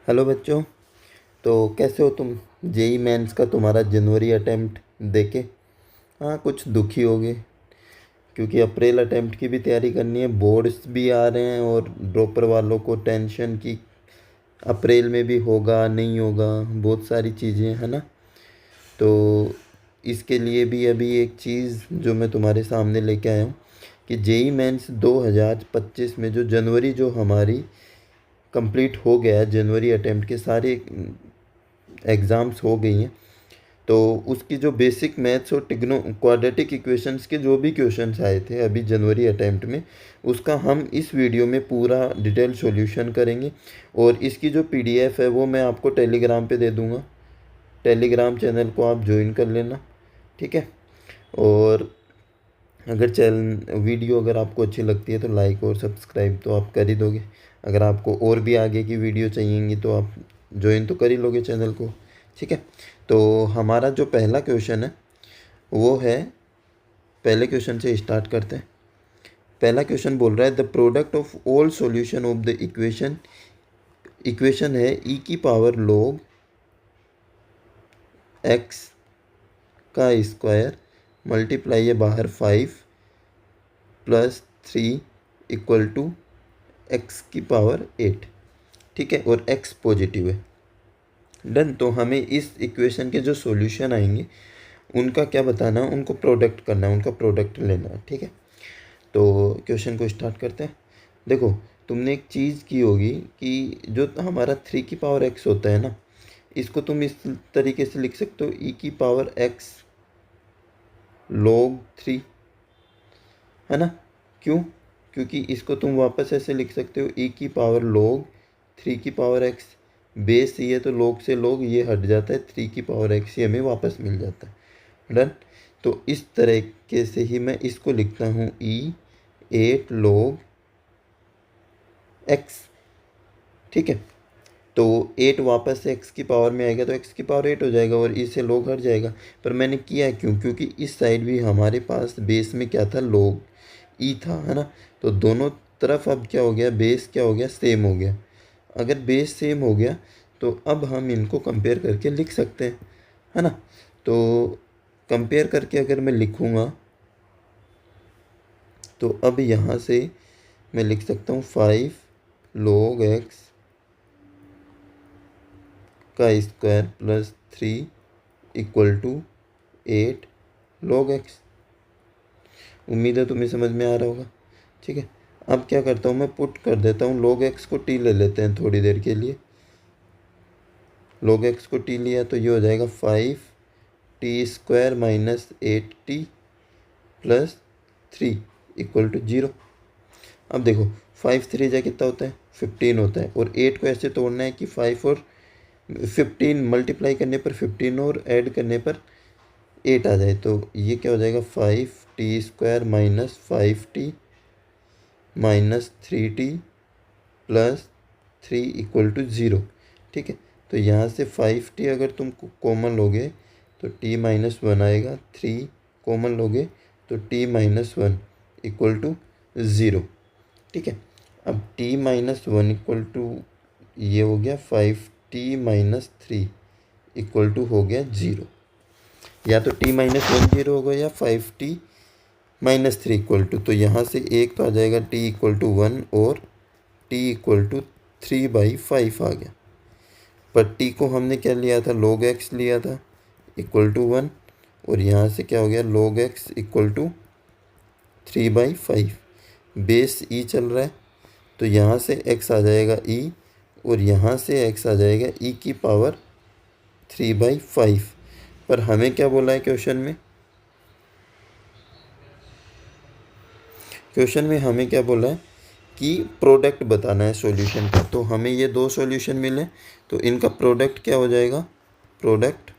Hello बच्चों। तो कैसे हो तुम? जेई मेंस का तुम्हारा जनवरी अटेम्प्ट देके हाँ कुछ दुखी हो गए, क्योंकि अप्रैल अटेम्प्ट की भी तैयारी करनी है, बोर्ड्स भी आ रहे हैं और ड्रॉपर वालों को टेंशन की अप्रैल में भी होगा नहीं होगा, बहुत सारी चीज़ें है ना। तो इसके लिए भी अभी एक चीज़ जो मैं तुम्हारे सामने लेके आया हूँ कि जेई मेंस 2025 में जो जनवरी जो हमारी कंप्लीट हो गया है, जनवरी अटेम्प्ट के सारे एग्ज़ाम्स हो गई हैं। तो उसकी जो बेसिक मैथ्स और टिग्नो क्वाड्रेटिक इक्वेशंस के जो भी क्वेश्चंस आए थे अभी जनवरी अटेम्प्ट में, उसका हम इस वीडियो में पूरा डिटेल सॉल्यूशन करेंगे। और इसकी जो पीडीएफ है वो मैं आपको टेलीग्राम पे दे दूँगा। टेलीग्राम चैनल को आप ज्वाइन कर लेना, ठीक है। और अगर चैनल वीडियो अगर आपको अच्छी लगती है तो लाइक और सब्सक्राइब तो आप कर ही दोगे। अगर आपको और भी आगे की वीडियो चाहिएंगी तो आप ज्वाइन तो कर ही लोगे चैनल को, ठीक है। तो हमारा जो पहला क्वेश्चन है वो है, पहले क्वेश्चन से स्टार्ट करते हैं। पहला क्वेश्चन बोल रहा है the product of all solution of the equation है ई की पावर log एक्स का स्क्वायर मल्टीप्लाई है बाहर 5 प्लस 3 इक्वल टू एक्स की पावर 8, ठीक है। और एक्स पॉजिटिव है। डन। तो हमें इस इक्वेशन के जो सॉल्यूशन आएंगे उनका क्या बताना है, उनको प्रोडक्ट करना है, उनका प्रोडक्ट लेना है, ठीक है। तो क्वेश्चन को स्टार्ट करते हैं। देखो, तुमने एक चीज़ की होगी कि जो हमारा 3 की पावर एक्स होता है ना, इसको तुम इस तरीके से लिख सकते हो ई की पावर एक्स log 3, है ना। क्यों? क्योंकि इसको तुम वापस ऐसे लिख सकते हो ई की पावर log 3 की पावर एक्स, बेस ये है तो log से log ये हट जाता है, 3 की पावर एक्स ये हमें वापस मिल जाता है। डन। तो इस तरीके से ही मैं इसको लिखता हूँ ई 8 log एक्स, ठीक है। तो 8 वापस से एक्स की पावर में आएगा तो एक्स की पावर 8 हो जाएगा और ई से log हट जाएगा। पर मैंने किया क्यों? क्योंकि इस साइड भी हमारे पास बेस में क्या था, log ई था, है ना। तो दोनों तरफ अब क्या हो गया, बेस क्या हो गया, सेम हो गया। अगर बेस सेम हो गया तो अब हम इनको कंपेयर करके लिख सकते हैं, है ना। तो कंपेयर करके अगर मैं लिखूँगा तो अब यहाँ से मैं लिख सकता हूँ 5 log एक्स का square plus 3 equal to 8 log x. उम्मीद है तुम्हें समझ में आ रहा होगा, ठीक है। अब क्या करता हूँ, मैं पुट कर देता हूँ log एक्स को टी ले लेते हैं थोड़ी देर के लिए। log एक्स को टी लिया तो ये हो जाएगा 5 t square minus 8t plus 3 equal to 0। अब देखो 5 3 जा कितना होता है, 15 होता है। और 8 को ऐसे तोड़ना है कि 5 और 15 मल्टीप्लाई करने पर 15 और ऐड करने पर 8 आ जाए। तो ये क्या हो जाएगा, 5 t square minus 5t minus 3t plus 3 equal to 0, ठीक है। तो यहाँ से 5t अगर तुम कॉमन लोगे तो t माइनस 1 आएगा, 3 कॉमन लोगे तो t माइनस 1 इक्वल टू 0, ठीक है। अब t माइनस 1 इक्वल टू ये हो गया 5t माइनस 3 इक्वल टू हो गया 0। या तो t माइनस 1 0 होगा या 5t माइनस 3 इक्वल टू, तो यहाँ से एक तो आ जाएगा t इक्वल टू 1 और t इक्वल टू 3/5 आ गया। पर t को हमने क्या लिया था, log x लिया था इक्वल टू 1। और यहाँ से क्या हो गया, log x equal to 3/5। Base e चल रहा है तो यहाँ से x आ जाएगा e और यहाँ से x आ जाएगा e की पावर 3/5। पर हमें क्या बोला है क्वेश्चन में, क्वेश्चन में हमें क्या बोला है कि प्रोडक्ट बताना है सॉल्यूशन का। तो हमें ये दो सॉल्यूशन मिले तो इनका प्रोडक्ट क्या हो जाएगा, प्रोडक्ट,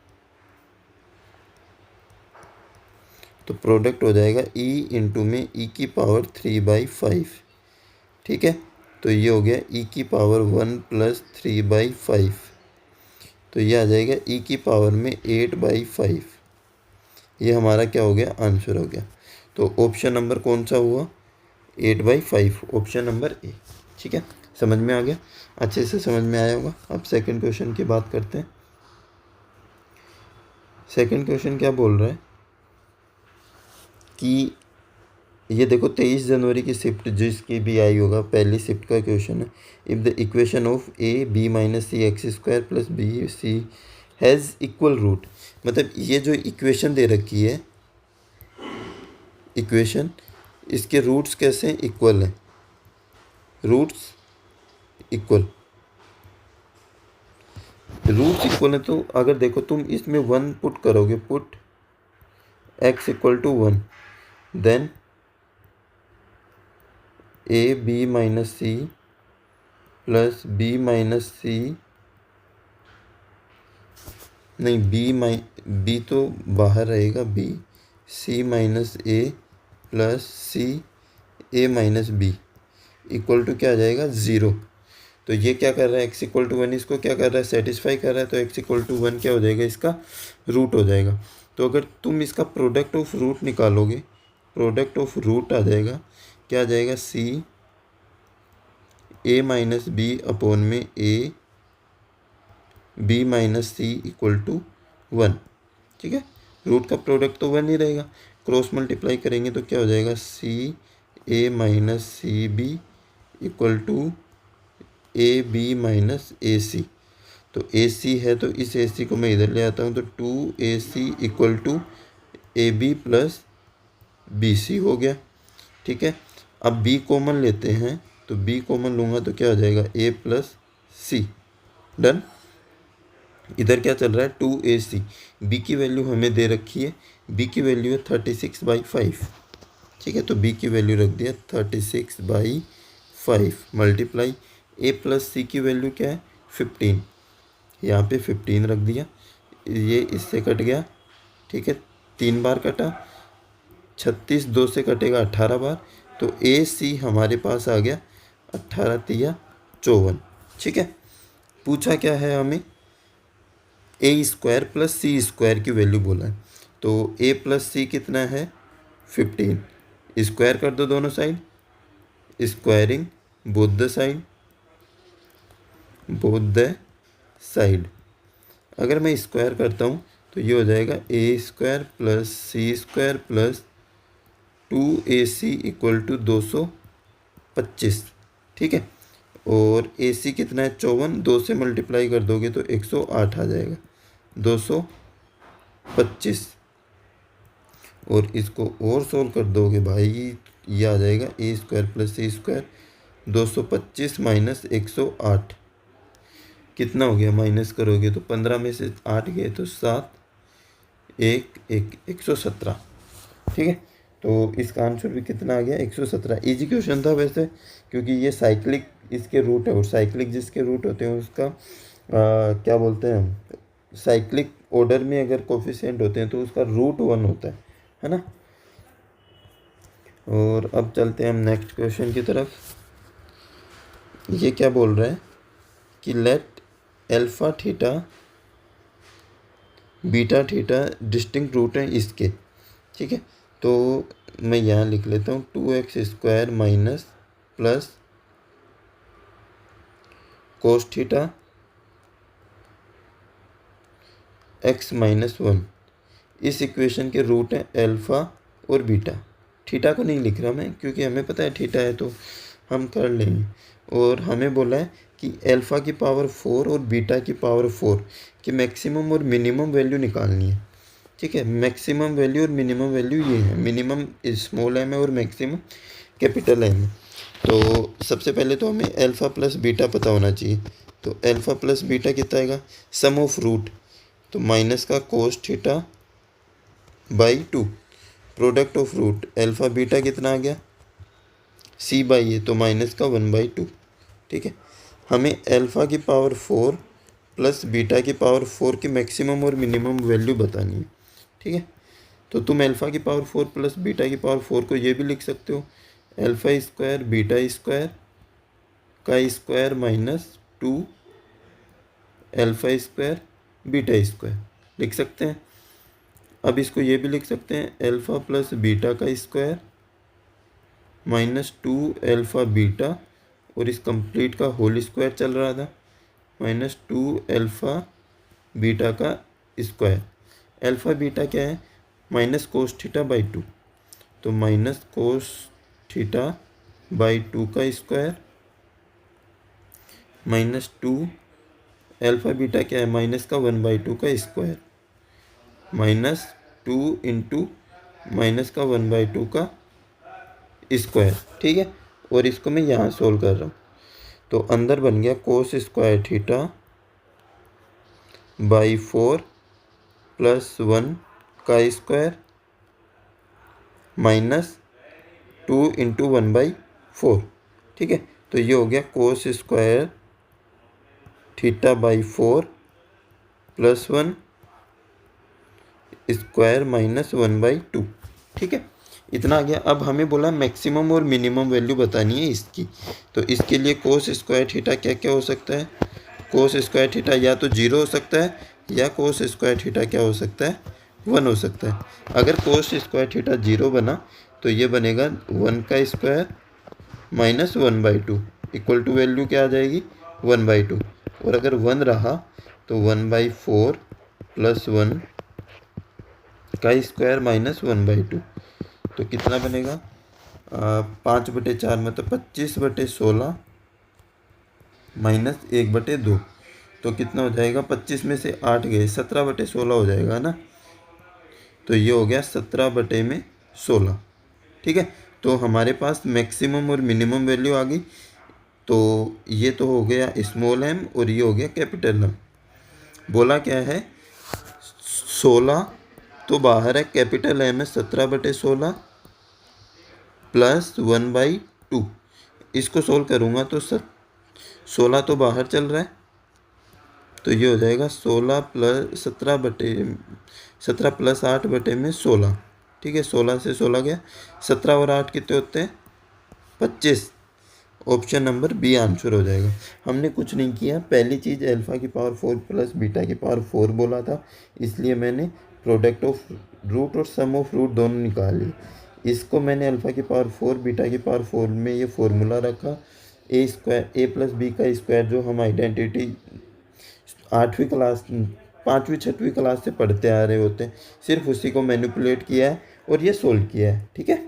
तो प्रोडक्ट हो जाएगा e इंटू में e की पावर 3/5, ठीक है। तो ये हो गया e की पावर 1 प्लस 3/5, तो ये आ जाएगा e की पावर में 8/5। ये हमारा क्या हो गया, आंसर हो गया। तो ऑप्शन नंबर कौन सा हुआ, 8/5, ऑप्शन नंबर ए, ठीक है। समझ में आ गया? अच्छे से समझ में आया होगा। अब सेकंड क्वेश्चन की बात करते हैं। सेकंड क्वेश्चन क्या बोल रहा है कि ये देखो 23 जनवरी की शिफ्ट जिसकी भी आई होगा, पहली शिफ्ट का क्वेश्चन है। If the equation of a b minus c x square plus b c has equal root, मतलब ये जो इक्वेशन दे रखी है, इक्वेशन, इसके रूट्स कैसे हैं? इक्वल हैं, रूट्स इक्वल, रूट्स इक्वल है। तो अगर देखो तुम इसमें 1 पुट करोगे, put x equal to 1, then a b minus c plus b minus c, नहीं बी तो बाहर रहेगा, b c minus a plus c a minus b equal to क्या आ जाएगा? 0। तो ये क्या कर रहा है? x इक्वल टू 1 इसको क्या कर रहा है? सेटिस्फाई कर रहा है। तो x इक्वल टू 1 क्या हो जाएगा? इसका रूट हो जाएगा। तो अगर तुम इसका प्रोडक्ट ऑफ रूट निकालोगे, प्रोडक्ट ऑफ रूट आ जाएगा, क्या आ जाएगा? C a minus b upon में a b minus c equal to 1। ठीक है, रूट का प्रोडक्ट तो 1 ही रहेगा। क्रॉस मल्टीप्लाई करेंगे तो क्या हो जाएगा? C a minus c b equal to a b minus a c. तो ए सी है तो इस ए सी को मैं इधर ले आता हूँ, तो 2ac equal to a b plus b c हो गया। ठीक है, अब b कॉमन लेते हैं, तो b कॉमन लूँगा तो क्या हो जाएगा? a plus c. डन। इधर क्या चल रहा है? 2ac, b की वैल्यू हमें दे रखी है, b की वैल्यू है 36/5। ठीक है, तो b की वैल्यू रख दिया 36/5 मल्टीप्लाई a प्लस सी की वैल्यू क्या है? 15, यहाँ पे 15 रख दिया, ये इससे कट गया। ठीक है, 3 बार कटा, 36 2 से कटेगा 18 बार, तो ए सी हमारे पास आ गया 18 तिया 54। ठीक है, पूछा क्या है हमें? ए स्क्वायर प्लस सी स्क्वायर की वैल्यू बोला है। तो ए प्लस सी कितना है? 15। स्क्वायर कर दो दोनों side, squaring both the side, both the side. अगर मैं स्क्वायर करता हूँ तो ये हो जाएगा a square plus c square plus 2ac equal to 225। ठीक है, और ac कितना है? 54, 2 से मल्टीप्लाई कर दोगे तो 108 आ जाएगा, 225। और इसको और सोल्व कर दोगे भाई, ये आ जाएगा a square plus c square, 225 minus 108 कितना हो गया? माइनस करोगे तो 15 में से 8 गए तो 7, 117। ठीक है, तो इसका आंसर भी कितना आ गया? 117। इजी क्वेश्चन था वैसे, क्योंकि ये साइक्लिक इसके रूट है, और साइक्लिक जिसके रूट होते हैं उसका क्या बोलते हैं, साइक्लिक ऑर्डर में अगर कोफिशिएंट होते हैं तो उसका रूट 1 होता है ना। और अब चलते हैं हम नेक्स्ट क्वेश्चन की तरफ। ये क्या बोल रहा है कि let alpha theta beta theta distinct root हैं इसके। ठीक है, तो मैं यहाँ लिख लेता हूँ 2x square minus plus cos theta x minus 1, इस इक्वेशन के रूट हैं अल्फ़ा और बीटा। थीटा को नहीं लिख रहा मैं, क्योंकि हमें पता है थीटा है तो हम कर लेंगे। और हमें बोला है कि अल्फ़ा की पावर 4 और बीटा की पावर 4 की मैक्सिमम और मिनिमम वैल्यू निकालनी है। ठीक है, मैक्सिमम वैल्यू और मिनिमम वैल्यू ये है, मिनिमम स्मॉल एम है और मैक्सिमम कैपिटल एम है। तो सबसे पहले तो हमें अल्फ़ा प्लस बीटा पता होना चाहिए। तो अल्फ़ा प्लस बीटा कितना आएगा? सम ऑफ रूट, तो माइनस का cos theta by 2, product of root alpha beta कितना आ गया? c बाई ए, तो माइनस का 1/2। ठीक है, हमें अल्फ़ा की पावर 4 प्लस बीटा की पावर 4 की मैक्सिमम और मिनिमम वैल्यू बतानी है। ठीक है, तो तुम अल्फ़ा की पावर 4 प्लस बीटा की पावर 4 को ये भी लिख सकते हो, अल्फ़ा स्क्वायर बीटा स्क्वायर का square minus 2 alpha square beta square लिख सकते हैं। अब इसको ये भी लिख सकते हैं, अल्फ़ा प्लस बीटा का स्क्वायर माइनस 2 अल्फ़ा बीटा और इस कंप्लीट का होल स्क्वायर चल रहा था माइनस 2 अल्फ़ा बीटा का स्क्वायर। अल्फ़ा बीटा क्या है? माइनस कोस थीटा बाई 2, तो माइनस कोस थीटा बाई 2 का स्क्वायर माइनस 2 अल्फ़ा बीटा क्या है? माइनस का 1/2 का स्क्वायर माइनस 2 इंटू माइनस का 1/2 का स्क्वायर। ठीक है, और इसको मैं यहाँ सोल्व कर रहा हूँ, तो अंदर बन गया cos square theta by 4 plus 1 का स्क्वायर माइनस 2 इंटू 1/4। ठीक है, तो ये हो गया cos square theta by 4 plus 1 square minus 1/2। ठीक है, इतना आ गया। अब हमें बोला मैक्सिमम और मिनिमम वैल्यू बतानी है इसकी, तो इसके लिए कोस स्क्वायर थीटा क्या क्या हो सकता है? कोस स्क्वायर थीटा या तो 0 हो सकता है, या कोस स्क्वायर थीटा क्या हो सकता है? 1 हो सकता है। अगर कोस स्क्वायर थीटा 0 बना तो ये बनेगा 1 का square minus 1/2 equal to value क्या आ जाएगी? 1/2। और अगर 1 रहा तो 1/4 प्लस 1 का स्क्वायर माइनस 1/2, तो कितना बनेगा? 5/4 मतलब 25/16 माइनस 1/2, तो कितना हो जाएगा? 25 में से 8 गए, 17/16 हो जाएगा ना। तो ये हो गया 17/16। ठीक है, तो हमारे पास मैक्सिमम और मिनिमम वैल्यू आ गई। तो ये तो हो गया स्मॉल एम और ये हो गया कैपिटल एम। बोला क्या है? 16 तो बाहर है, कैपिटल एम है 17/16 प्लस 1/2। इसको सोल्व करूँगा तो 16 तो बाहर चल रहा है, तो ये हो जाएगा 16 प्लस 17 प्लस 8/16। ठीक है, 16 से 16 गया, 17 और 8 कितने होते हैं? 25। ऑप्शन नंबर बी आंसर हो जाएगा। हमने कुछ नहीं किया, पहली चीज़ अल्फ़ा की पावर 4 प्लस बीटा की पावर 4 बोला था, इसलिए मैंने प्रोडक्ट ऑफ रूट और सम ऑफ रूट दोनों निकाल लिए। इसको मैंने अल्फ़ा की पावर 4 बीटा की पावर 4 में ये फॉर्मूला रखा, ए स्क्वायर ए प्लस बी का स्क्वायर, जो हम आइडेंटिटी 8वीं क्लास 5वीं 6वीं क्लास से पढ़ते आ रहे होते हैं, सिर्फ उसी को मैनिपुलेट किया है और ये सोल्व किया है। ठीक है,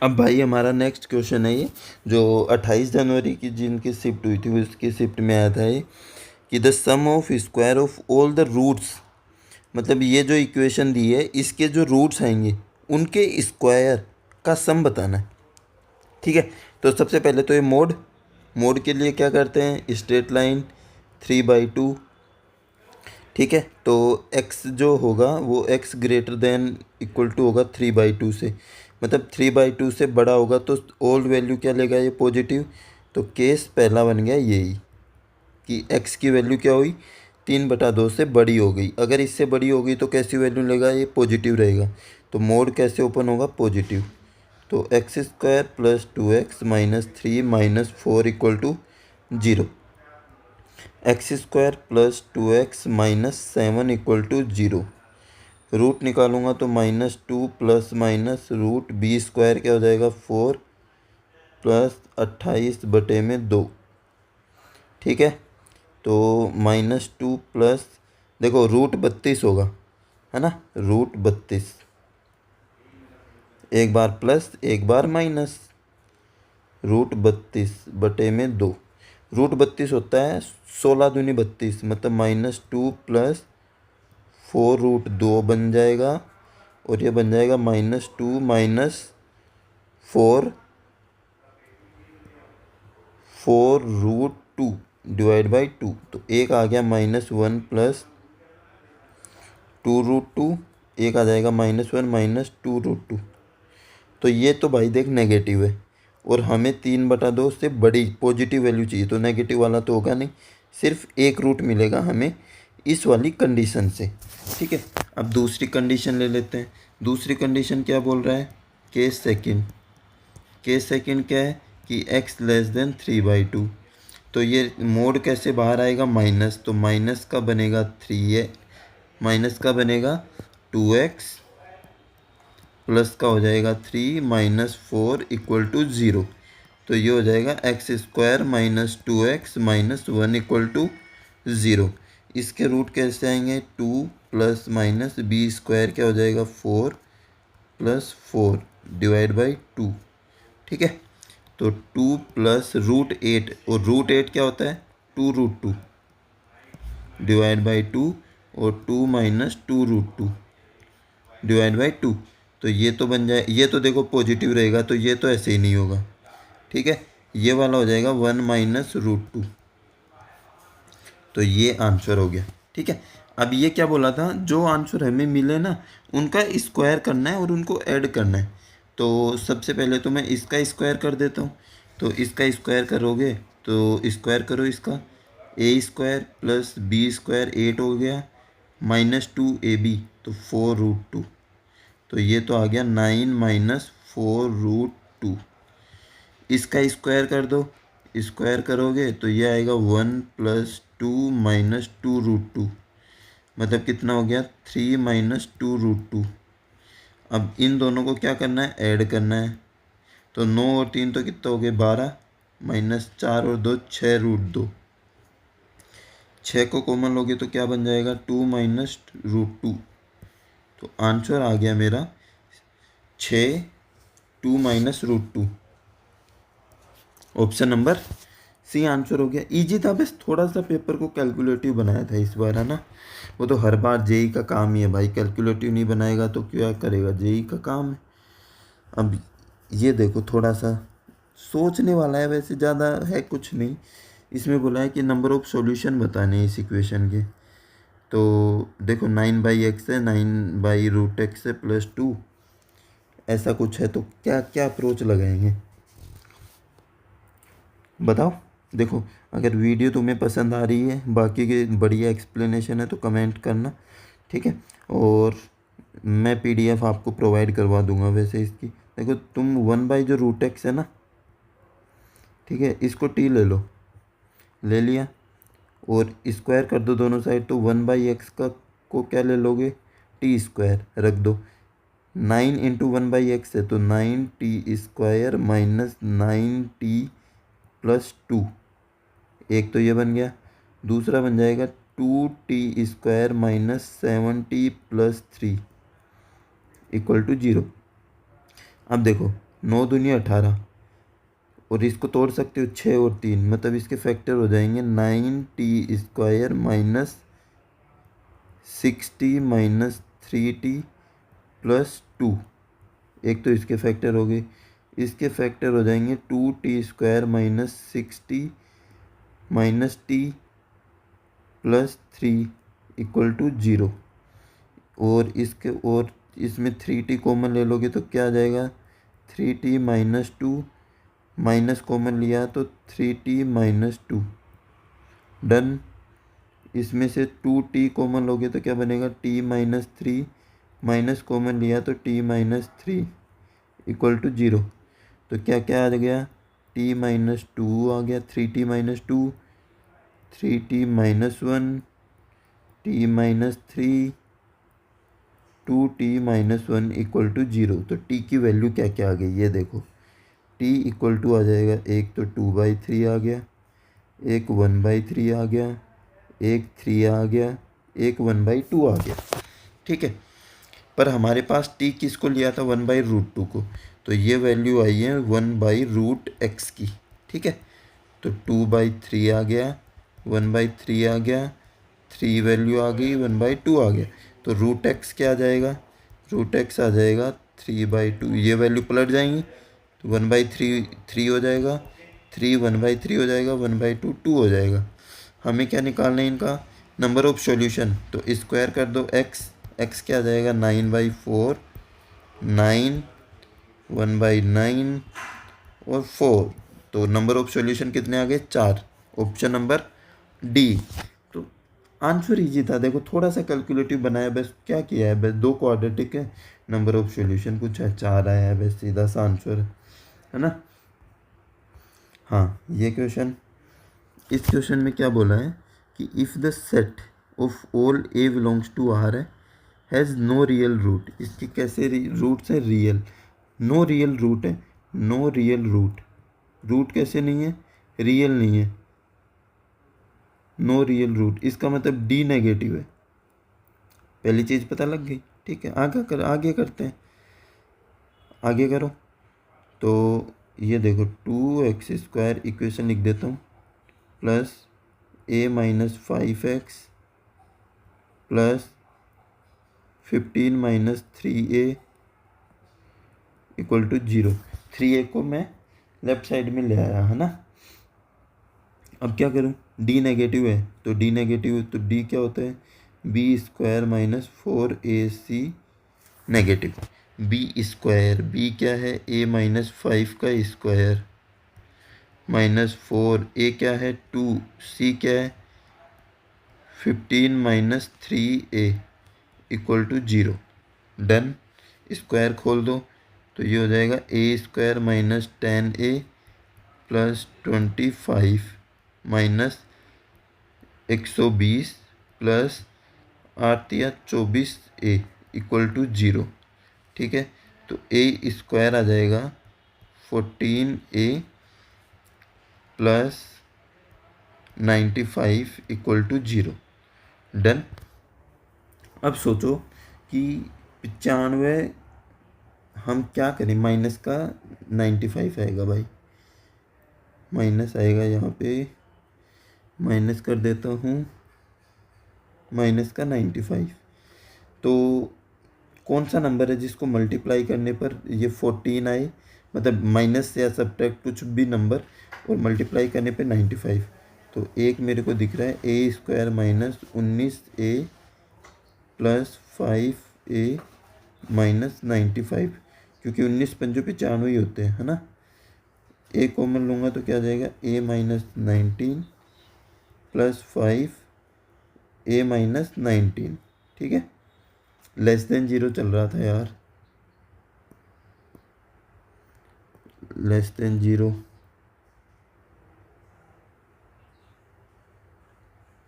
अब भाई हमारा नेक्स्ट क्वेश्चन है ये, जो 28 जनवरी की जिनकी शिफ्ट हुई थी उसकी शिफ्ट में आया था ये, कि the sum of square of all the roots, मतलब ये जो इक्वेशन दी है इसके जो रूट्स आएंगे उनके स्क्वायर का सम बताना है। ठीक है, तो सबसे पहले तो ये मोड के लिए क्या करते हैं? Straight line 3/2। ठीक है, तो x जो होगा वो x greater than equal to होगा 3/2 से, मतलब 3/2 से बड़ा होगा तो ओल्ड वैल्यू क्या लेगा? ये पॉजिटिव। तो केस पहला बन गया यही कि x की वैल्यू क्या हुई? 3/2 से बड़ी हो गई। अगर इससे बड़ी हो गई तो कैसी वैल्यू लेगा? ये पॉजिटिव रहेगा। तो मोड कैसे ओपन होगा? पॉजिटिव। तो x² plus 2x minus 3 minus 4 equal to 0। x² plus 2x minus 7 equal to 0। Root निकालूंगा तो -2 प्लस माइनस रूट b² क्या हो जाएगा? 4 प्लस 28/2। ठीक है, तो -2 प्लस, देखो रूट 32 होगा, है ना, रूट 32, एक बार प्लस एक बार माइनस, रूट 32/2। रूट 32 होता है 16 दूनी 32, मतलब -2 प्लस 4 रूट 2 बन जाएगा, और ये बन जाएगा -2 माइनस 4 रूट 2 डिवाइड बाई 2। तो एक आ गया -1 प्लस 2 रूट 2, एक आ जाएगा -1 माइनस 2 रूट 2। तो ये तो भाई देख नेगेटिव है, और हमें 3/2 से बड़ी पॉजिटिव वैल्यू चाहिए, तो नेगेटिव वाला तो होगा नहीं, सिर्फ एक रूट मिलेगा हमें इस वाली कंडीशन से। ठीक है, अब दूसरी कंडीशन ले लेते हैं। दूसरी कंडीशन क्या बोल रहा है? केस सेकंड क्या है कि x लेस देन 3/2। तो ये मोड कैसे बाहर आएगा? माइनस, तो माइनस का बनेगा 3 है, माइनस का बनेगा 2x प्लस का हो जाएगा 3 माइनस 4 इक्वल टू 0। तो तो ये हो जाएगा x square minus 2x minus 1 equal to 0। इसके रूट कैसे आएंगे, 2 प्लस माइनस बी स्क्वायर क्या हो जाएगा 4 प्लस 4 डिवाइड बाई 2। ठीक है, तो 2 प्लस √8, और √8 क्या होता है 2√2 डिवाइड बाई 2, और 2 माइनस 2√2 डिवाइड बाई 2। तो ये तो बन जाए, ये तो देखो पॉजिटिव रहेगा तो ये तो ऐसे ही नहीं होगा। ठीक है, ये वाला हो जाएगा 1 माइनस √2। तो ये आंसर हो गया। ठीक है, अब ये क्या बोला था, जो आंसर हमें मिले ना उनका स्क्वायर करना है और उनको ऐड करना है। तो सबसे पहले तो मैं इसका स्क्वायर कर देता हूँ। तो इसका स्क्वायर करोगे तो स्क्वायर करो इसका, ए स्क्वायर प्लस बी स्क्वायर 8 हो गया, माइनस 2ab तो 4√2। तो ये तो आ गया 9 माइनस 4√2। इसका स्क्वायर कर दो, स्क्वायर करोगे तो ये आएगा 1 प्लस 2 माइनस 2√2, मतलब कितना हो गया 3 माइनस 2√2। अब इन दोनों को क्या करना है, ऐड करना है। तो 9 और 3 तो कितना हो गया 12, माइनस 4 और 2 6√2। 6 को कॉमन लोगे तो क्या बन जाएगा 2 माइनस √2। तो आंसर आ गया मेरा 6 2 minus √2। Option number c answer हो गया। इजी था, बस थोड़ा सा पेपर को कैलकुलेटिव बनाया था इस बार, है ना। वो तो हर बार जेई का काम ही है भाई, कैलकुलेटिव नहीं बनाएगा तो क्या करेगा, जेई का काम है। अब ये देखो थोड़ा सा सोचने वाला है, वैसे ज़्यादा है कुछ नहीं। इसमें बोला है कि नंबर ऑफ सॉल्यूशन बताने हैं इस इक्वेशन के। तो देखो 9/x है, 9/√x है प्लस 2, ऐसा कुछ है। तो क्या क्या अप्रोच लगाएंगे बताओ। देखो अगर वीडियो तुम्हें पसंद आ रही है, बाकी के बढ़िया एक्सप्लेनेशन है तो कमेंट करना। ठीक है, और मैं पीडीएफ आपको प्रोवाइड करवा दूंगा वैसे इसकी। देखो तुम 1 जो √x है ना, ठीक है, इसको t ले लो, ले लिया, और स्क्वायर कर दो दोनों साइड। तो 1/x का को क्या ले लोगे, टी स्क्वायर रख दो। 9 इंटू 1/x है तो 9t² माइनस 9t प्लस 2, एक तो ये बन गया। दूसरा बन जाएगा 2t² minus 7t plus 3 equal to 0। अब देखो 9 दूनी 18, और इसको तोड़ सकते हो 6 और 3, मतलब इसके फैक्टर हो जाएंगे 9t² minus 6t minus 3t plus 2। एक तो इसके फैक्टर हो गए, इसके फैक्टर हो जाएंगे 2t² minus 6t minus t plus 3 equal to 0। और इसमें 3t कॉमन ले लोगे तो क्या आ जाएगा 3t माइनस 2, माइनस कॉमन लिया तो 3t माइनस 2, डन। इसमें से 2t कॉमन लोगे तो क्या बनेगा t माइनस 3, माइनस कॉमन लिया तो t माइनस 3 इक्वल टू 0। तो क्या क्या आ गया t माइनस 2 आ गया, 3t minus 2, 3t minus 1, t minus 3, 2t minus 1 equal to 0। तो t की वैल्यू क्या क्या आ गई ये देखो, t इक्वल टू आ जाएगा, एक तो 2/3 आ गया, एक 1/3 आ गया, एक 3 आ गया, एक 1/2 आ गया। ठीक है, पर हमारे पास t किसको लिया था 1/√2 को, तो ये वैल्यू आई है 1/√x की। ठीक है, तो 2/3 आ गया, 1/3 आ गया, 3 वैल्यू आ गई, 1/2 आ गया। तो √x क्या आ जाएगा, √x आ जाएगा 3/2। ये वैल्यू पलट जाएंगी तो 1/3 3 हो जाएगा, 3 1/3 हो जाएगा, 1/2 2 हो जाएगा। हमें क्या निकालना है इनका नंबर ऑफ सॉल्यूशन। तो स्क्वायर कर दो x क्या आ जाएगा 9/4, 9 1/9 और 4। तो नंबर ऑफ सॉल्यूशन कितने आ गए 4, ऑप्शन नंबर डी। तो आंसर इजी था, देखो थोड़ा सा कैलकुलेटिव बनाया, बस क्या किया है, बस 2 क्वाड्रेटिक है, नंबर ऑफ सॉल्यूशन कुछ है 4 आया है, बस सीधा सा आंसर है ना। हाँ, ये क्वेश्चन, इस क्वेश्चन में क्या बोला है कि if the set of all a belongs to R has no real root. इसकी कैसे रूट्स है रियल, नो रियल रूट है, नो रियल रूट, रूट कैसे नहीं है, रियल नहीं है, नो रियल रूट, इसका मतलब डी नेगेटिव है। पहली चीज़ पता लग गई। ठीक है, आगे करते हैं, आगे करो। तो ये देखो 2x² इक्वेशन लिख देता हूँ, plus a-5x plus 15 - 3a equal to 0। 3a को मैं लेफ्ट साइड में ले आया है ना। अब क्या करूँ, डी नेगेटिव है तो डी नेगेटिव है तो डी क्या होता है, b² - 4ac negative. b², b क्या है, a-5 का स्क्वायर -4, a क्या है 2, c क्या है 15 - 3a equal to 0। Done. Square खोल दो तो ये हो जाएगा a² - 10a plus 25 minus 120 plus 8 या 24a इक्वल टू 0। ठीक है, तो a² आ जाएगा 14a plus 95 equal to 0। Done. अब सोचो कि 95 हम क्या करें, माइनस का 95 आएगा भाई, माइनस आएगा यहाँ पे, माइनस कर देता हूँ, माइनस का 95। तो कौन सा नंबर है जिसको मल्टीप्लाई करने पर ये 14 आए, मतलब माइनस या सब्ट्रैक्ट कुछ भी नंबर और मल्टीप्लाई करने पे 95। तो एक मेरे को दिख रहा है a² - 19a plus 5a minus 95, क्योंकि 19 पंजों 95 ही होते हैं, है ना। a कॉमन लूँगा तो क्या आ जाएगा, a - 19 प्लस 5a - 19। ठीक है, लेस देन 0 चल रहा था यार, लेस देन 0।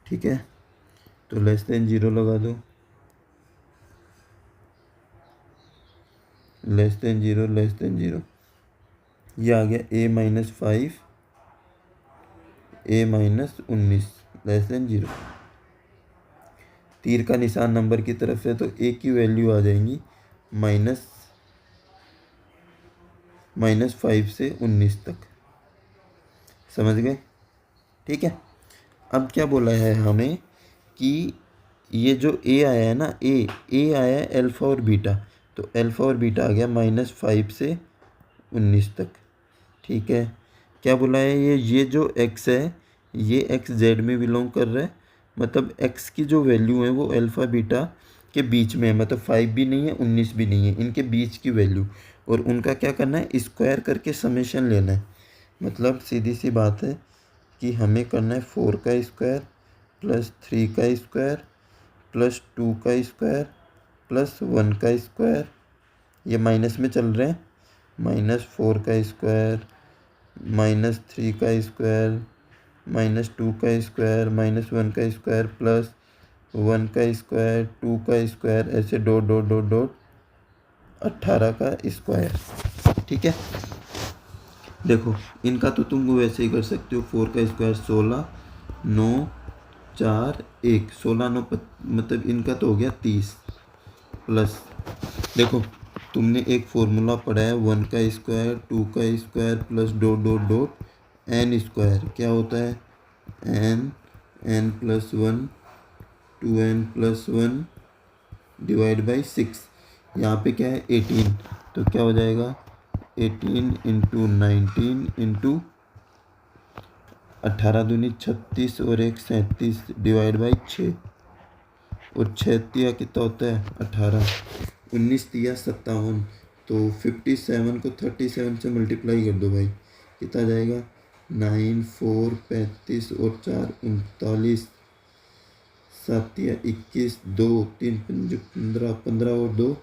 ठीक है, तो लेस देन 0 लगा दो, लेस देन 0, लेस देन 0, ये आ गया a-5 a - 19 लेस देन 0। तीर का निशान नंबर की तरफ है तो a की वैल्यू आ जाएंगी -5 से 19 तक। समझ गए। ठीक है, अब क्या बोला है हमें कि ये जो a आया है ना, a आया है अल्फ़ा और बीटा, तो अल्फ़ा और बीटा आ गया -5 से 19 तक। ठीक है, क्या बोला है, ये जो x है ये x z में बिलोंग कर रहा है, मतलब x की जो वैल्यू है वो अल्फ़ा बीटा के बीच में है, मतलब 5 भी नहीं है 19 भी नहीं है, इनके बीच की वैल्यू, और उनका क्या करना है, स्क्वायर करके समेशन लेना है। मतलब सीधी सी बात है कि हमें करना है 4 का स्क्वायर प्लस 3 का स्क्वायर प्लस 2 का स्क्वायर प्लस 1 का स्क्वायर, ये माइनस में चल रहे हैं, -4 का स्क्वायर -3 का स्क्वायर -2 का स्क्वायर -1 का स्क्वायर प्लस 1 का स्क्वायर 2 का स्क्वायर, ऐसे डॉट डॉट डॉट डॉट 18 का स्क्वायर। ठीक है, देखो इनका तो तुम वैसे ही कर सकते हो, 4 का स्क्वायर 16, 9 4 1, 16 9 मतलब इनका तो हो गया 30, प्लस देखो तुमने एक फॉर्मूला पढ़ा है 1 का स्क्वायर 2 का square plus dot dot dot n square, क्या होता है n plus 1 2n plus 1 divide by 6, यहाँ पे क्या है 18, तो क्या हो जाएगा 18 × 19 इंटू 18 दूनी 36 और 1 37 डिवाइड बाई 6, और 6 तिया कितना होता है 18, 19 तिया 57, तो 57 को 37 से मल्टीप्लाई कर दो भाई, कितना जाएगा 9 4 35 और 4 39, 7 तिया 21, 2 3 5 15, 15 और 2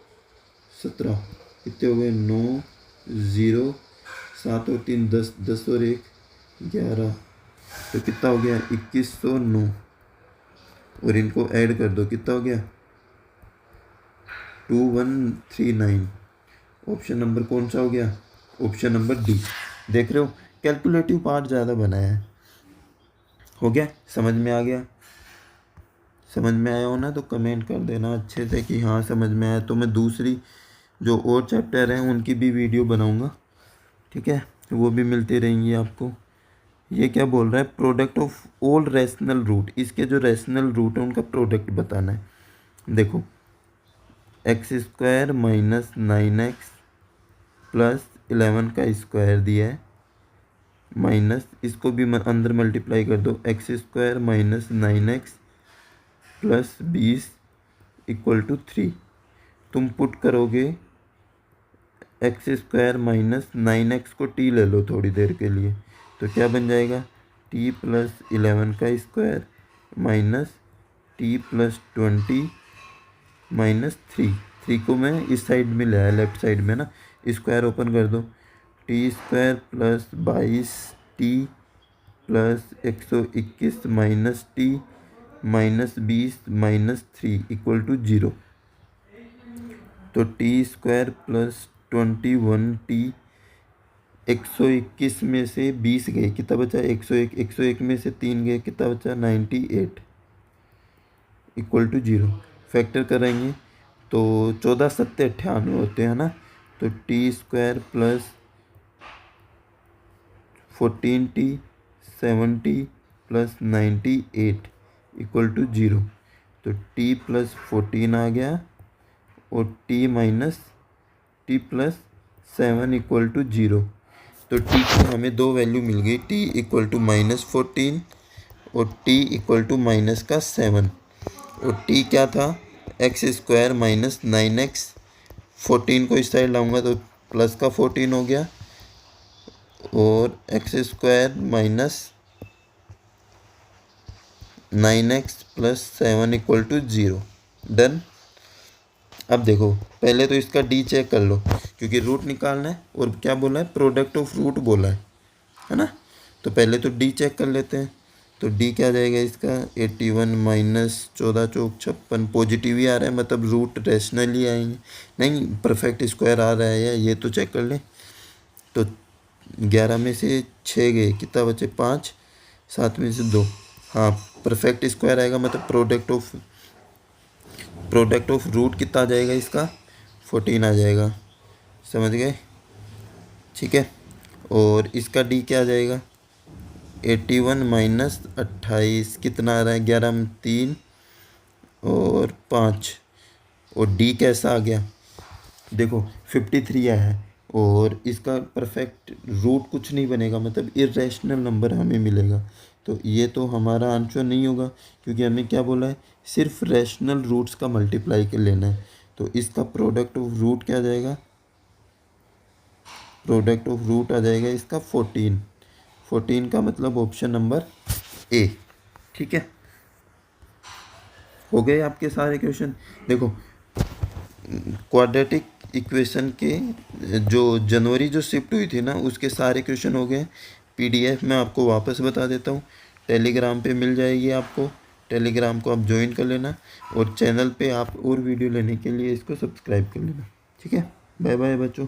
17, कितने हो गए 9 0, 7 और 3 10, 10 और 1 11, तो कितना हो गया 2109, और इनको ऐड कर दो, कितना हो गया 2139। ऑप्शन नंबर कौन सा हो गया, ऑप्शन नंबर डी। देख रहे हो कैलकुलेटिव पार्ट ज़्यादा बनाया है। हो गया, समझ में आ गया? समझ में आया हो ना तो कमेंट कर देना अच्छे से कि हाँ समझ में आया। तो मैं दूसरी जो और चैप्टर हैं उनकी भी वीडियो बनाऊंगा, ठीक है, वो भी मिलती रहेंगी आपको। ये क्या बोल रहा है, product of all rational root, इसके जो रैशनल रूट है उनका प्रोडक्ट बताना है। देखो x² माइनस 9x प्लस 11 का स्क्वायर दिया है, माइनस इसको भी अंदर मल्टीप्लाई कर दो, x² minus 9x plus 20 equal to 3। तुम पुट करोगे x² माइनस 9x को t ले लो थोड़ी देर के लिए, तो क्या बन जाएगा, t प्लस 11 का square minus t plus 20 minus 3 को मैं इस साइड में ले आया, लेफ्ट साइड में ना, स्क्वायर ओपन कर दो, t² plus 22t plus 121 minus t minus 20 minus 3 equal to 0। तो t² प्लस 21t, 121 में से 20 गए, कितना बचा, 101, 101 में से 3 गए, कितना बचा, 98 इक्वल टू 0। फैक्टर करेंगे तो 14 सत्ते 98 होते हैं ना, तो t² plus 14t 70 plus 98 equal to 0। तो t प्लस 14 आ गया और t minus t plus 7 equal to 0। तो t की हमें दो वैल्यू मिल गई, t इक्वल टू माइनस 14 और t इक्वल टू माइनस का 7। और t क्या था, x² माइनस 9x, 14 को इस साइड लाऊंगा तो प्लस का 14 हो गया, और x² minus 9x plus 7 equal to 0। Done. अब देखो पहले तो इसका d चेक कर लो, क्योंकि रूट निकालना है, और क्या बोला है, प्रोडक्ट ऑफ रूट बोला है ना। तो पहले तो d चेक कर लेते हैं। तो d क्या आ जाएगा इसका, 81 माइनस 14 चौक 56, पॉजिटिव ही आ रहा है, मतलब रूट रैशनल ही आएंगे, नहीं परफेक्ट स्क्वायर आ रहा है या ये तो चेक कर ले। तो 11 में से 6 गए, कितना बचे, 5, 7 में से 2, हाँ परफेक्ट स्क्वायर आएगा, मतलब प्रोडक्ट ऑफ रूट कितना आ जाएगा इसका, 14 आ जाएगा, समझ गए, ठीक है। और इसका d क्या आ जाएगा, 81 माइनस 28, कितना आ रहा है, 11 में 3 और 5, और d कैसा आ गया, देखो 53 आया है, और इसका परफेक्ट रूट कुछ नहीं बनेगा, मतलब इरेशनल नंबर हमें मिलेगा। तो ये तो हमारा आंसर नहीं होगा, क्योंकि हमें क्या बोला है, सिर्फ रैशनल रूट्स का मल्टीप्लाई कर लेना है। तो इसका प्रोडक्ट ऑफ रूट क्या आ जाएगा, प्रोडक्ट ऑफ रूट आ जाएगा इसका 14 का मतलब ऑप्शन नंबर ए, ठीक है। हो गए आपके सारे क्वेश्चन। देखो क्वाड्रेटिक इक्वेशन के जो जनवरी जो शिफ्ट हुई थी ना, उसके सारे क्वेश्चन हो गए। पीडीएफ में आपको वापस बता देता हूँ, टेलीग्राम पे मिल जाएगी आपको, टेलीग्राम को आप ज्वाइन कर लेना, और चैनल पे आप और वीडियो लेने के लिए इसको सब्सक्राइब कर लेना, ठीक है। बाय बाय बच्चों।